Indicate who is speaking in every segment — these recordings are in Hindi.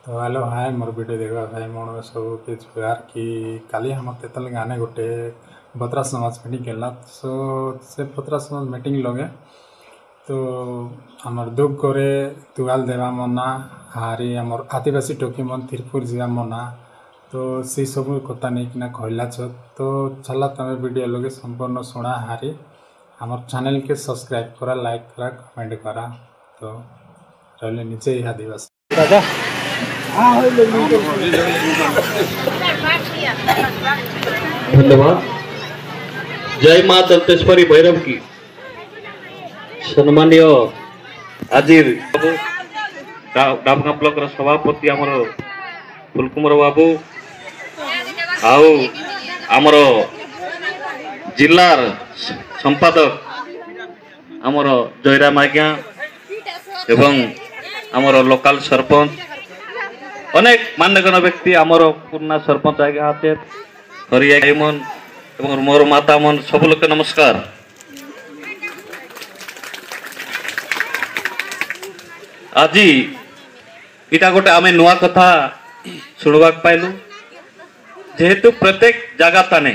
Speaker 1: तो हेलो हाय मोर वीडियो देखा भाई मोर सब किस यार कि काली हम तेतल गाने गोटे बतरा समाज मीटिंग केला सो से बतरा समाज मीटिंग लगे तो आमर दुख करे तुगाल देवा मना हारी आमर आदिवासी टोकी मन तिरपुर जा मना तो से सब कथा नहीं कि कहला तो चला तमें वीडियो लगे संपूर्ण शुणा हारी आमर चैनल के सब्सक्राइब करा लाइक करा कमेंट करा तो रही नीचे ही आदिवासी दादा
Speaker 2: धन्यवाद। जय माँ दंतेश्वरी भैरव की। सम्मानीय आज डाबगा ब्लॉक सभापति आमर फुलकुमार बाबू आमर जिलार संपादक आमर जयराम आज्ञा एवं आमर लोकल सरपंच अनेक मान्यगण्य व्यक्ति आमर पुरना सरपंच आज्ञा हाथे हरिया मन एवं मोर माता मन सब लोग नमस्कार। आज इटा गोटे आम नुआ कथा शुणवाक पाइलु जेहेतु प्रत्येक जगह ताने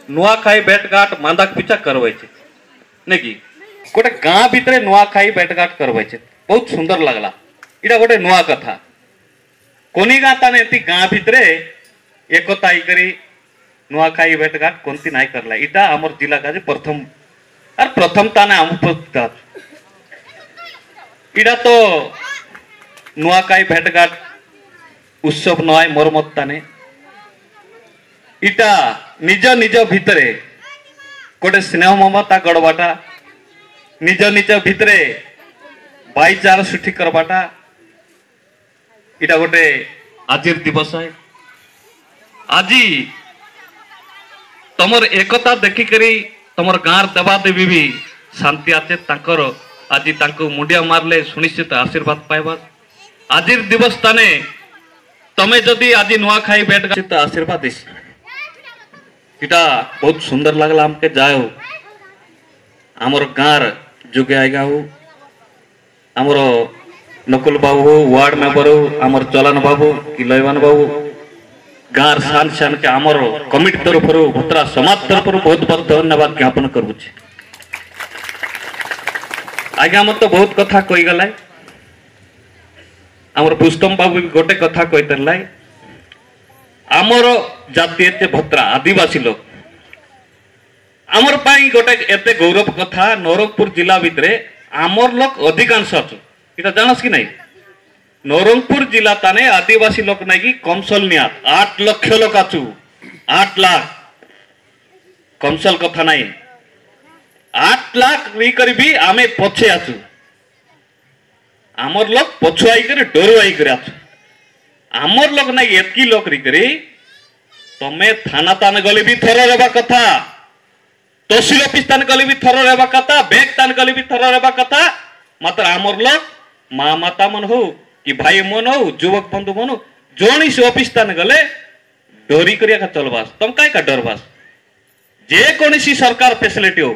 Speaker 2: नुआ खाई भेटघाट मांदाक पिछा करवाई नहीं कि गोटे गाँ भितर नुआ खाई भेटघाट करवाई बहुत सुंदर लगला। इटा गोटे नुआ कथा कोनी गाँ ताने गाँ भितर एकता करी नुआ खाई भेटघाट कोनती नाई करला इटा आमर जिला का प्रथम और प्रथम ताने आम इटा तो नुआ खाई भेटघाट उत्सव नय मोर मत ताने इटा निज निज भितरे गोटे स्नेह ममता गड़बाटा निज निज भितरे भाईचारा सृष्टि करवाटा इटा गोटे आजिर दिवस है। आज तमर एकता देखिकरी तमर गाँव देवादेवी भी शांति आचे तांकर आज तांको मुंडिया मारले सुनिश्चित आशीर्वाद पाइबा आजिर दिवस ताने तमे जदि आज नुआ खाई भेट आशीर्वाद इटा बहुत सुंदर लगला हमके जाओ आमर गाँव जुगे आएगा हो आमर नकुल बाबू हो वार्ड मेंबर हो आमर चलन बाबू कि लयवान बाबू गाँव सान सान के आमर कमिटी तरफ भतरा समाज तरफ बहुत बहुत धन्यवाद ज्ञापन करुचे। आज्ञा मत तो बहुत कथा कही गला आमर पुष्टम बाबू भी गोटे कथा कही आमर जाति एते भत्रा आदिवासी लोग आमर पाई गोटे एते गौरव कथा नवरंगपुर जिला भितरे आमर लोग अधिकांश अच्छु इटा जानस कि नहीं नवरंगपुर जिला ताने आदिवासी लोग नहीं कि कमसल निया 8 लाख लोग आचु 8 लाख कमसल कथा नहीं 8 लाख नहीं भी आमे पछे आचु आमर लोग पछुआई करे डरुआई करे आचु आमर लोग नहीं एतकी लोग रिकरी तमे थाना तान गले भी थर रेबा कथा तहसील ऑफिस तान गले भी थर रेबा कथा बैंक तान गले भी थर रेबा कथा मात्र आमर लोग माँ माता मन हो कि भाई मन हो युवक बंधु मन हो जोनी से ऑफिस तान गले डोरी करिया का चलबास तुम काय का डरबास जे कोनसी सरकार फैसिलिटी हो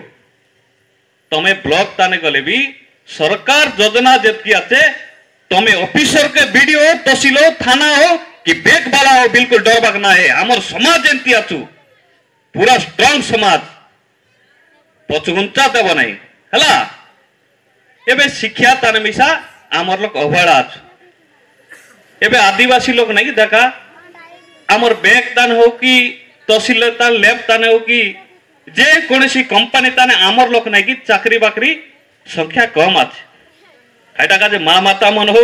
Speaker 2: तमे ब्लॉक ताने गले भी सरकार योजना जेतकी आछे तमे ऑफिसर के वीडियो तहसील हो थाना हो कि बैंक वाला हो बिल्कुल डरबाक ना है आमर समाज एंती आछू पूरा स्ट्रांग समाज पचगुंचा देव नहीं हला एबे शिक्षा ताने मिसा आमर लोग अवहेला आछू एबे आदिवासी लोग नहीं देखा आमर बैंक तान हो कि तहसील तान लैब ताने हो कि जे कोनसी कंपनी ताने आमर लोग नहीं कि चाकरी बाकरी संख्या कम आछे एटा का माँ माता मन हो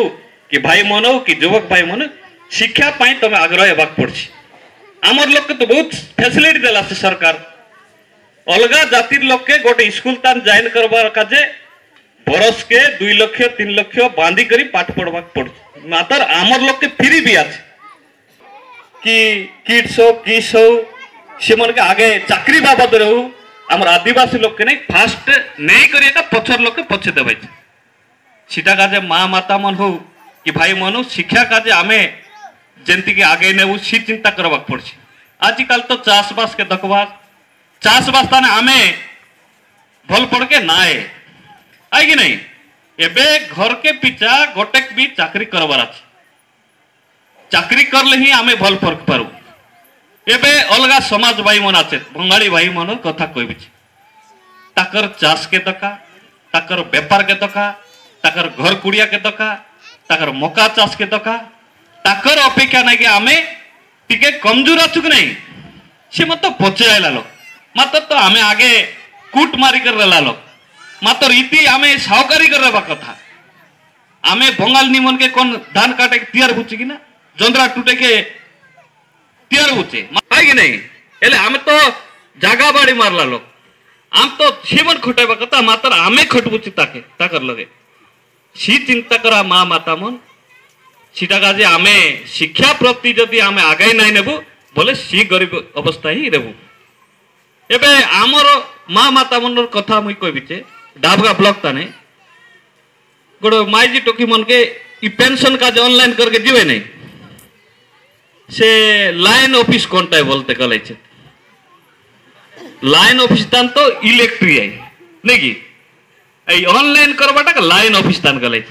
Speaker 2: कि भाई मन हो कि युवक भाई मन शिक्षा पाई तमे आग्रह हेबाक पड़छि आमर लोग के तो बहुत फैसिलिटी देला से सरकार अलगा जातिर लोग के गोटे स्कूल तान जॉइन करबार काजे बरस के 2 लाख 3 लाख बांधी करी पाठ पढ़वाक पड़छि मात्र आमर लोग के फ्री भी आछे कि किड्स हो किस हो से मन के आगे चाकरी बाबद रहू आमर आदिवासी लोग के नहीं फास्ट नहीं करिएगा पछर लोग के पछे देबै सीटा काजे माँ माता मन हो कि भाई मन शिक्षा काजे आमे जेंती के आगे नेबू सी चिंता करवाक पड़छि आजकल तो चाषबास के देखबा चाषबास ताने आमे भल पड़ के ना आई कि नहीं एबे घर के पिछा गोटेक भी चाकरी करवार अच्छे चाकरी करले ही आमे भल फर्क पारू एबे अलगा समाज भाई मन आचे बंगाली भाई मन कथा कहबी ताकर चाष के टका ताकर व्यापार के टका ताकर घर कुड़िया के टका ताकर मका चाष के टका ताकर अपेक्षा नहीं कि आमे टिके कमजोर आछु कि नहीं से मत पचाइला लोग मात्र तो आमे आगे कूट मारी कर रहा लोग मात्र इति आमे साहकारी कर रहा कथा आमे बंगाल निमन के कौन धान काटे के तैयार बुची कि ना जंद्रा टूटे के तैयार बुचे कि नहीं एले आमे तो जागा बाड़ी मारला लोग आम तो जीवन खटाइबा कथा मात्र आमे खटबुची ताके ताकर लगे सी चिंता करा माँ माता मन सीटा काजे आमे शिक्षा प्रति जदि आमे आगे नहीं नेबु बोले सी गरीब अवस्था ही रेबु एबे आमर माँ माता मन कथा मुई कहबी डाबगा ब्लॉक ताने गोड़ो माईजी टोकी मन के ई पेंशन का ऑनलाइन करके जीवे नहीं से लाइन ऑफिस कोनटा बोलते कले लाइन ऑफिस तान तो इलेक्ट्री है नहीं कि এই অনলাইন করবাটা লাইন অফিস তান গলাই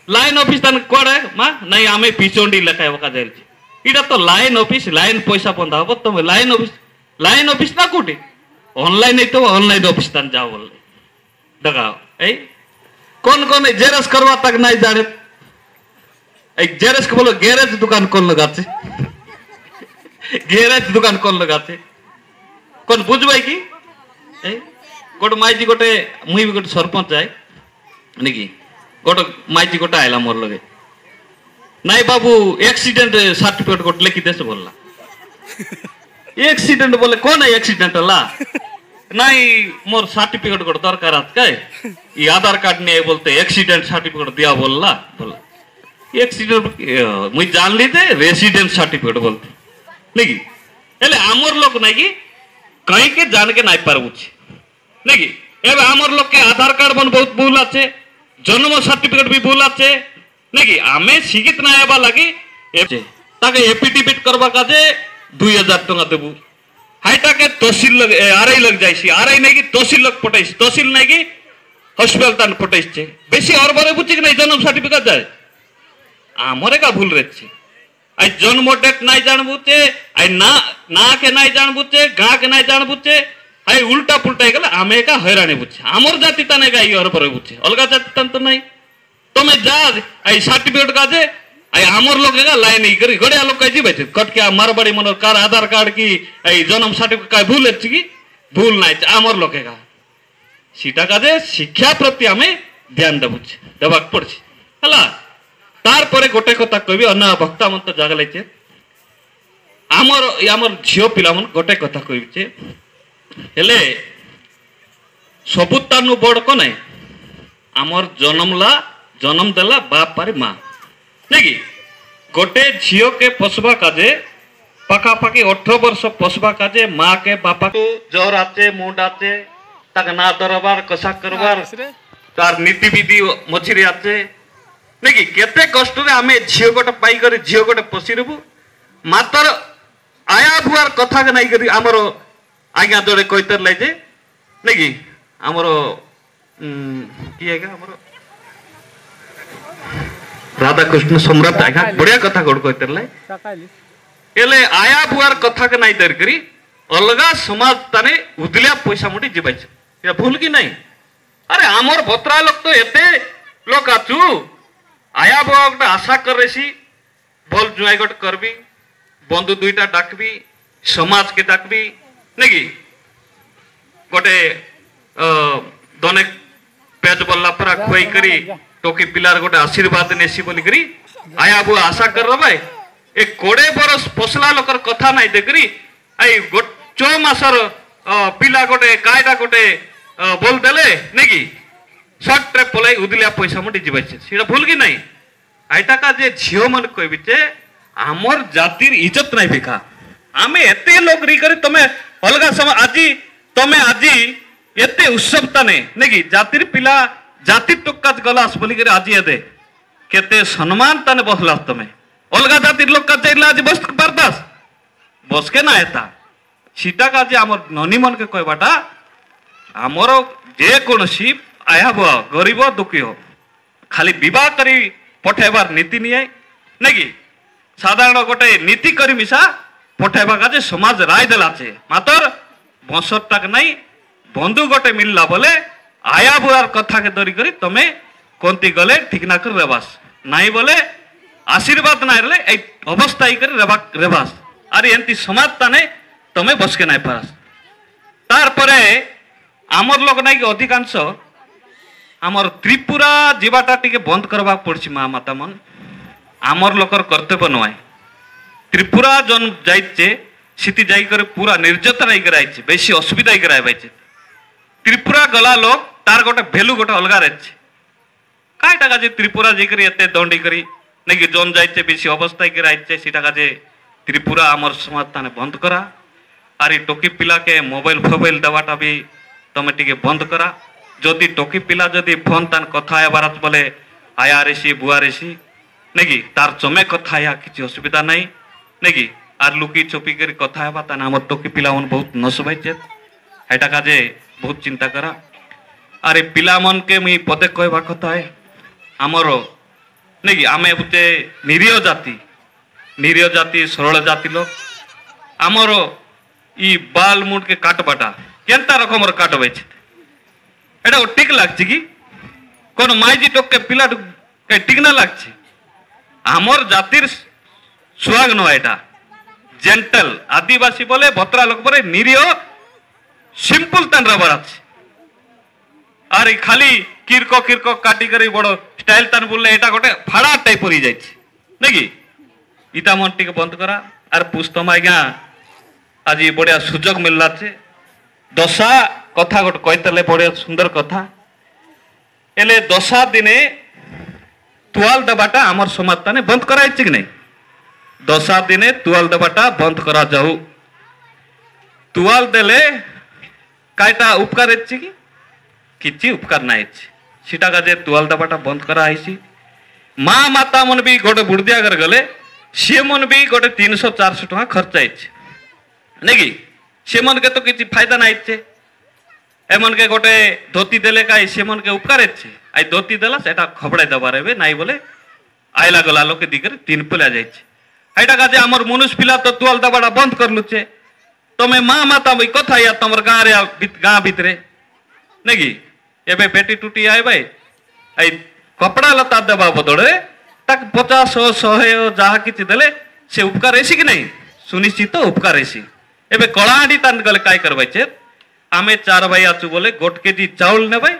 Speaker 2: লাইন অফিস তান কোড়ে মা নাই আমি পিচন্ডি লেখায় ওকা যাইছি এটা তো লাইন অফিস লাইন পয়সা বন্ধা হবো তুমি লাইন অফিস না কোটি অনলাইনে তো অনলাইন অফিস তান যাও বললে দেখাও এই কোন কোন জেরক্স করবা তক নাই জানে এই জেরক্স কে বলো গ্যারেজ দোকান কোন লাগাছে গ্যারেজ দোকান কোন লাগাছে কোন বুঝবাই কি এই गोटे माईजी गोटे मुई भी गोटे सरपंच जाए नाकि गोटे माईजी गोटे आयला मोर लगे नाई बाबू एक्सीडेंट सर्टिफिकेट गोटे लिखी दे से बोलला एक्सीडेंट बोले कौन है एक्सीडेंट हला नाई मोर सर्टिफिकेट गोटे दरकार आज का ये आधार कार्ड नहीं बोलते एक्सीडेंट सर्टिफिकेट दिया बोलला बोला एक्सीडेंट मुई जान ली थे रेसिडेंट सर्टिफिकेट बोलते नाकि एले आमर लोग नाकि कहीं के जान के नाई पार बुझे नहीं एबे आमर लोग के आधार कार्ड बन बहुत भूल आछे जन्म सर्टिफिकेट भी भूल आछे नहीं आमे शिक्षित ना हेबा लागि ताके एफिडेविट करबा काजे 2000 टका देबु हाइटा के तहसील लग आरआई लग जाइसी आरआई नहीं कि तहसील लग पटाइस तहसील नहीं कि हॉस्पिटल तान पटाइस छे बेसी और बरे बुझी नहीं जन्म सर्टिफिकेट जाए आमरे का भूल रहछे आई जन्म डेट नहीं जानबुचे आई ना के नहीं जानबुचे गा के नहीं जानबुचे आई उल्टा पुल्टा गला आमे का हैरानी बुझे आमर जाति ताने का और पर बुझे अलगा जाति तान तो नहीं तमे जा आई सर्टिफिकेट का जे आई आमर लोग का लाइन नहीं करी गड़िया लोग का जीवे कट के मारवाड़ी मन कार आधार कार्ड की आई जन्म सर्टिफिकेट का भूल अछि की भूल नहीं आमर लोग का सीटा का जे शिक्षा प्रति आमे ध्यान देबुछ देबाक पड़छि हला तार परे गोटे कथा कहबी अन्ना भक्ता मन तो जागले छे आमर झियो पिला मन गोटे कथा कहबी छे हेले सबुतानु बड़ को नहीं आमर जन्म देला बाप पारे माँ नहीं गोटे झियो के पोसबा काजे पाखापाखि 18 वर्ष पोसबा काजे माँ के बापा को ज्वर आचे मुंड आचे ताक ना दरबार कसा करबार तार नीति विधि मछिरे आचे नहीं केते कष्ट रे आमे झियो गोटे पाई करे झियो गोटे पोसी रबु मातर आया भुआर कथा के नहीं करी आमर आज्ञा जोड़े कहते लाइजे नहीं कि आमर किए आमर राधा कृष्ण सम्राट आज्ञा बढ़िया कथा गोड़ कहते लाई आया बुआर कथा के नहीं दर करी अलगा समाज ताने उदलिया पैसा मुठी जीवाई ये भूल की नहीं अरे आमर भत्रा लोग तो एते लोग आचु आया बुआ गोटे आशा कर रही भल जुआई गोटे करबी बंधु दुईटा डाकबी समाज के डाकबी नहीं गोटे दने पेज बल्ला परा खुई करी टोकी पिलार गोटे आशीर्वाद नेसी बोली करी आया बुआ आशा कर रहा भाई एक 20 बरस पोसला लोकर कथा नहीं देखरी आई 6 मासर पिला गोटे कायदा गोटे बोल देले नहीं शॉर्ट ट्रिप पलाई उदिलिया पैसा मुठी जीवाई सीटा भूल की नहीं आईटा का जे झियो मन कहबी जे आमर जातिर इज्जत नहीं बिका आमे एते लोग री करी तमे अलगा समय आजी तमे आजी एते उत्सव ताने नहीं जातिर पिला जाति टुक्का गलास बोली करे आजी दे केते सम्मान ताने बसला तमे अलगा जातिर लोग का चाहिए आज बस बर्दाश्त बस के ना एता सीटा का जे आमर ननी मन के कहबाटा आमर जे कोनसी आया बुआ गरीब दुखी हो खाली विवाह करी पठेबार नीति नहीं है नहीं साधारण गोटे नीति करी मिसा पठाइबा काजे समाज राय देलाचे मातर बंशरटाक नहीं बंधु गोटे मिलला बोले आया बुआर कथा के धरी करी तमे कोंती गले ठीक ना कर रेबास नहीं बोले आशीर्वाद ना रे ए अवस्था ही कर रेबास अरे एंती समाज ताने तमे बस के नहीं पारास तार परे आमर लोग नहीं कि अधिकांश आमर त्रिपुरा जीवाटा टिके बंद करबा पड़छि माँ माता मन आमर लोकर कर्तव्य नय त्रिपुरा जन जाइचे सिटी जाई करे पूरा निर्जता नहीं कराइছে बेसी असुविधा ही कराइबाइছে त्रिपुरा गला लोग तार गोटे भेलू गोटे अलगा रहছে काय टाका जे त्रिपुरा जाई करे एते दंडी करी नहीं कि जन जाइছে बेसी अवस्था ही कराइছে सीटा का जे त्रिपुरा आमर समाज ताने बंद करा आरी टोकी पिला के मोबाइल फोबाइल देवाटा भी तमे टिके बंद करा जदि टोकी पिला जदि फोन तान कथा हेबार बोले आया रेसी बुआ रेसी नहीं तार चमे कथा या किसी असुविधा नहीं नहीं आर लुकी चुपी कर कथा हेबा तान हमर टोकी पिला मन बहुत नसबाइचे हेटा काजे बहुत चिंता करा अरे पिला मन के मुई पदे कहबा कथा है हमर नहीं आमे बुते निरीह जाति सरल जाति लोग हमर ई बाल मुंड के काटबाटा केनता रकमर काटबाइছে এটা ঠিক লাগছে কি কোন মাইজি টককে পিলা কে ঠিক না লাগছে আমর জাতির সোহাগ নয় এটা জেন্টল আদিবাসী বলে ভত্রা লোক বলে নিরীহ সিম্পল তান রাবার আছে আর এই খালি কিরক কিরক কাটি করে বড় স্টাইল তান বললে এটা গোটে ফাড়া টাইপ হয়ে যাচ্ছে নাকি ইটা মন টিকে বন্ধ করা আর পুস্তম আজ্ঞা আজি বড়িয়া সুযোগ মিললাছে दशा कथा गोटे कहते बढ़िया सुंदर कथा एले दशा दिने तुआल देवाटा आमर समाज ताने बंद कराई कि नहीं दशा दिने तुआल देवाटा बंद करा जाऊ तुआल देले कायटा उपकार कि किछि उपकार नाई सीटा का जे तुआल देवाटा बंद करा माँ माता मन भी गोटे बुढ़दिया कर गले सी मन भी गोटे 300-400 टका खर्च नहीं कि से मन के तो किसी फायदा ना इच्छे एमन के गोटे धोती देले का से मन के उपकार इच्छे आई धोती देला सेटा खबड़ाई दबार हेबे नाई बोले आइला गला लोग के दिकर 3 पिला जाइछे एटा का जे हमर मनुष्य पिला तो तुआल दबाड़ा बंद कर लुचे तमे माँ माता भाई कथा या तमर गाँ भितरे नेगी एबे बेटी टूटी आए भाई आई कपड़ा लता देबा बदले तक 50-100 जहा किछि देले से उपकार ऐसी कि नहीं सुनिश्चित उपकार ऐसी एबे कलाहांडी तान गले काय करबाय छे आमे 4 भाई आछु बोले गोट केजी चाउल ने भाई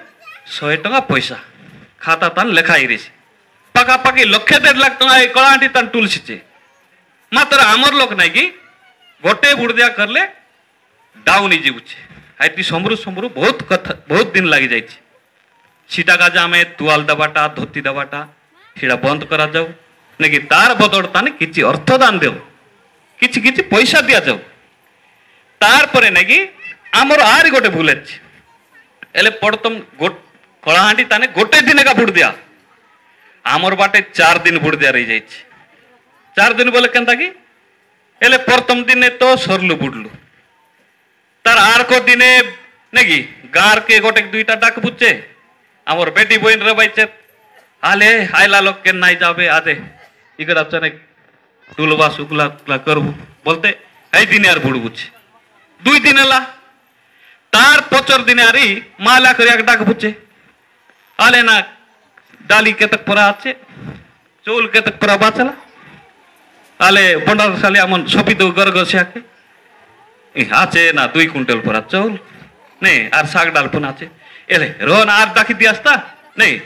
Speaker 2: 100 टका पैसा खाता तान लेखाई रेसी पाका पाकी लक्ष 1.5 लाख टका कलाहांडी तान टुलसी छे मात्र आमर लोक नाही कि गोटे बुड़दिया करले डाउन ही जीवुछे आइती समरु बहुत दिन लागि जाय छे सीटा का आमे तुआल दबाटा धोती दबाटा सीटा बंद करा जाऊ नेकी तार बदल ताने किछि अर्थदान देव किछि पैसा दिया जाऊ तार परे नेकी आमर आरी गोटे भूल एले पड़तम कलाहांडी ताने गोटे दिन का बुड़ दिया आमर बाटे 4 दिन बुड़ दिया रही जाइए 4 दिन बोले केनता की एले प्रथम दिने तो सरलु बुड़लु तार आर को दिने नेकी गार के गोटे 2टा डाक बुच्चे आमर बेटी बहन रबाइचे आले आइला लोग के नाई जाबे आदे इकड़ा चने टुलबा सुकला करबू बोलते ए दिन यार बुड़ बुच्चे 2 दिन ला तार 5 दिन आरी माला कर डाक बुच्चे आले ना डाली के तक परा आछे चौल के तक परा बाचला आले बंडार साले अमन सपी दो गर्ग साके आछे ना 2 कुंटल परा चौल नहीं आर साग डाल पुन आछे एले रोन आर डाकी दियास्ता नहीं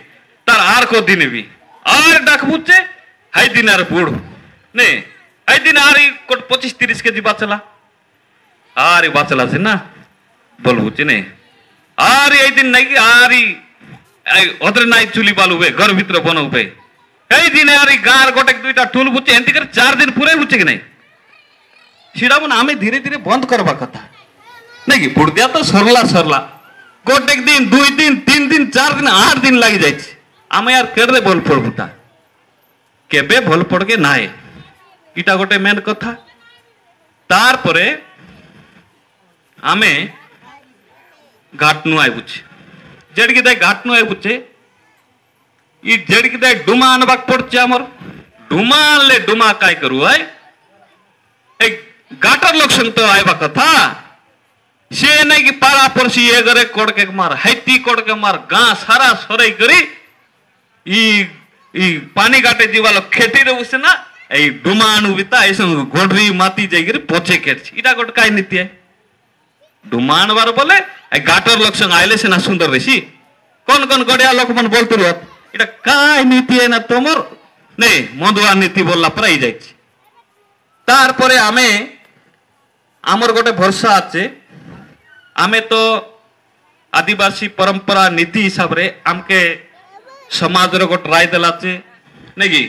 Speaker 2: तार आर को दिन भी आर डाक बुच्चे हाई दिन आर बुड़ नहीं हाई दिन आरी कोट 25-30 केजी बाचला आरी बाचला से ना बोल बुच्चे नहीं आरी आई दिन नहीं आरी अदर नाई चुली बालू बे घर भीतर बनो बे कई दिन आरी गार गोटे 2टा टूल बुच्चे एंती कर 4 दिन पूरे बुच्चे कि नहीं सीड़ा मन आमे धीरे धीरे बंद करबा कथा नहीं कि बुड़ दिया तो सरला गोटे दिन 2 दिन 3 दिन 4 दिन 8 दिन लगी जाए आमे यार केड़े बोल पड़बुता केबे भल पड़ के नाए इटा गोटे मेन कथा तार परे आमे घाटनु आइ बुझे जेड़की दाय घाटनु आइ बुझे ई जेड़की दाय डुमा अनबाक पड़ছে हमर डुमान ले डुमा काय करू है एक गाटर लोक संगतो आयबा कथा से नहीं कि पारा परसी ये करे कोड के मार हैती कोड के मार गा सारा सोरई करी ई पानी गाटे जीवा लोग खेती रे उसे ना ए डुमानु बिता ऐसे गोडरी माती जाइगिर पोचे केरछि इटा गोट काय नीति है डुमान बार बोले ए गाटर लोक संग आइले से ना सुंदर रेसी कौन कौन गड़िया लोक मन बोलते रहत इटा काय नीति है ना तोमर नहीं मधुआ नीति बोलला पर आई जाइछि तार परे आमे आमर गोटे भरोसा आछे आमे तो आदिवासी परंपरा नीति हिसाब रे आमके समाज रे गोट राय देलाचे नहीं